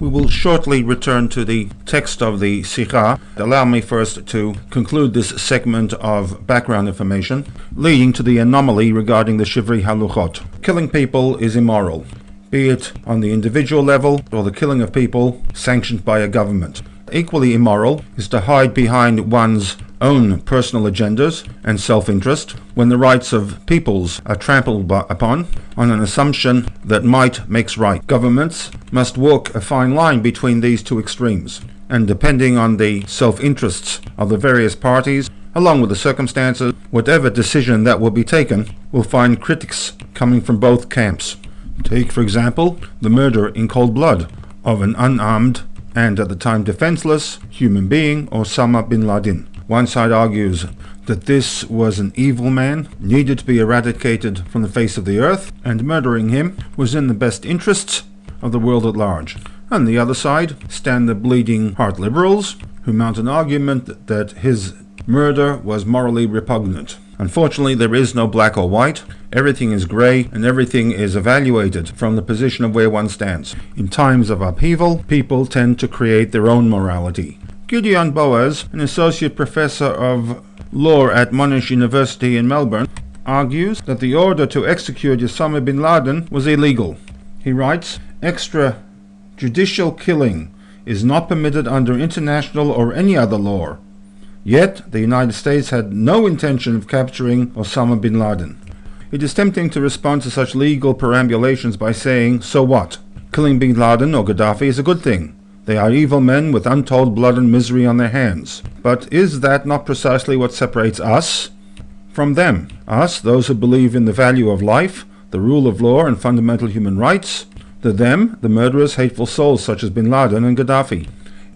We will shortly return to the text of the Sikha. Allow me first to conclude this segment of background information, leading to the anomaly regarding the Shivri Haluchot. Killing people is immoral, be it on the individual level or the killing of people sanctioned by a government. Equally immoral is to hide behind one's own personal agendas and self-interest when the rights of peoples are trampled upon on an assumption that might makes right. Governments must walk a fine line between these two extremes, and depending on the self-interests of the various parties, along with the circumstances, whatever decision that will be taken will find critics coming from both camps. Take, for example, the murder in cold blood of an unarmed and at the time defenseless human being, Osama bin Laden. One side argues that this was an evil man, needed to be eradicated from the face of the earth, and murdering him was in the best interests of the world at large. On the other side stand the bleeding heart liberals, who mount an argument that his murder was morally repugnant. Unfortunately, there is no black or white. Everything is grey, and everything is evaluated from the position of where one stands. In times of upheaval, people tend to create their own morality. Gideon Boaz, an associate professor of law at Monash University in Melbourne, argues that the order to execute Osama bin Laden was illegal. He writes, "Extrajudicial killing is not permitted under international or any other law. Yet, the United States had no intention of capturing Osama bin Laden." It is tempting to respond to such legal perambulations by saying, so what? Killing bin Laden or Gaddafi is a good thing. They are evil men with untold blood and misery on their hands. But is that not precisely what separates us from them? Us, those who believe in the value of life, the rule of law and fundamental human rights. Them, the murderous, hateful souls such as bin Laden and Gaddafi.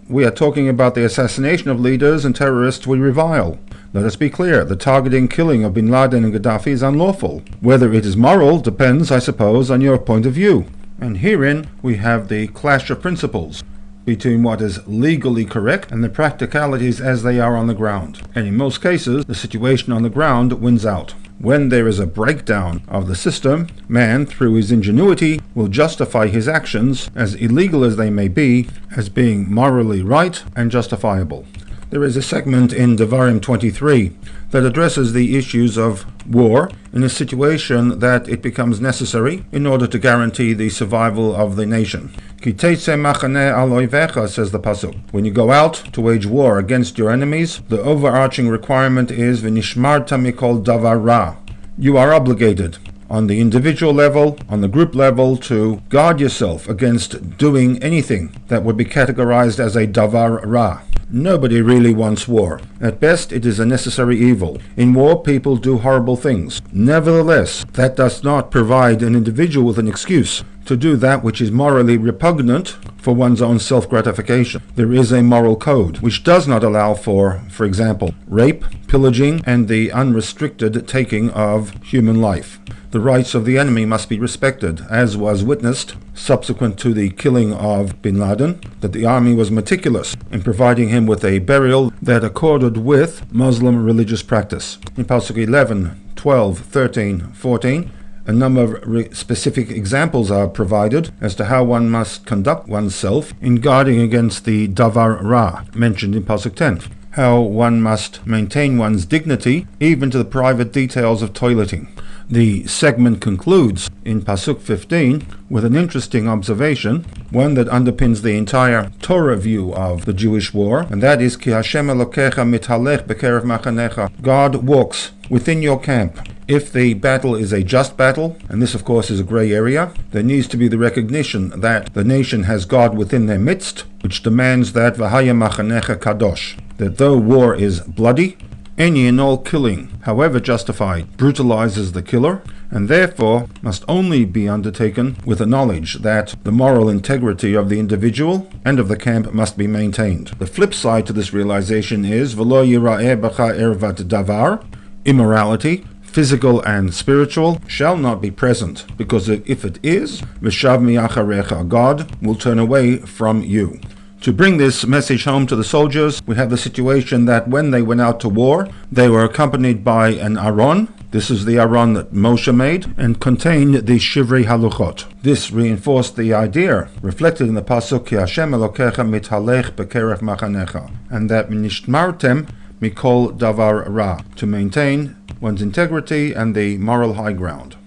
We are talking about the assassination of leaders and terrorists we revile. Let us be clear, the targeting killing of bin Laden and Gaddafi is unlawful. Whether it is moral depends, I suppose, on your point of view. And herein we have the clash of principles between what is legally correct and the practicalities as they are on the ground. And in most cases, the situation on the ground wins out. When there is a breakdown of the system, man, through his ingenuity, will justify his actions, as illegal as they may be, as being morally right and justifiable. There is a segment in Devarim 23 that addresses the issues of war in a situation that it becomes necessary in order to guarantee the survival of the nation. Ki tetzeh machaneh al oivecha, says the pasuk. When you go out to wage war against your enemies, the overarching requirement is v'nishmarta mikol davar ra. You are obligated on the individual level, on the group level, to guard yourself against doing anything that would be categorized as a davar ra. Nobody really wants war. At best, it is a necessary evil. In war, people do horrible things. Nevertheless, that does not provide an individual with an excuse to do that which is morally repugnant for one's own self-gratification. There is a moral code which does not allow for example, rape, pillaging, and the unrestricted taking of human life. The rights of the enemy must be respected, as was witnessed subsequent to the killing of bin Laden, that the army was meticulous in providing him with a burial that accorded with Muslim religious practice. In Pasuk 11, 12, 13, 14, a number of specific examples are provided as to how one must conduct oneself in guarding against the davar ra mentioned in Pasuk 10. How one must maintain one's dignity even to the private details of toileting. The segment concludes in Pasuk 15 with an interesting observation, one that underpins the entire Torah view of the Jewish war, and that is Ki Hashem Elokecha mithalech bekerev machanecha. God walks within your camp. If the battle is a just battle, and this of course is a grey area, there needs to be the recognition that the nation has God within their midst, which demands that V'haya machanecha kadosh, that though war is bloody, any and all killing, however justified, brutalizes the killer, and therefore must only be undertaken with the knowledge that the moral integrity of the individual and of the camp must be maintained. The flip side to this realization is V'lo yira'eh b'cha ervat davar, immorality, physical and spiritual, shall not be present, because if it is, v'shav mi'acharecha, God will turn away from you. To bring this message home to the soldiers, we have the situation that when they went out to war, they were accompanied by an aron, This is the Aron that Moshe made and contained the Shivrei Haluchot. This reinforced the idea reflected in the pasuk Ki Hashem Elokecha mithalech bekeref machanecha, and that nishmartem mikol davar ra, to maintain one's integrity and the moral high ground.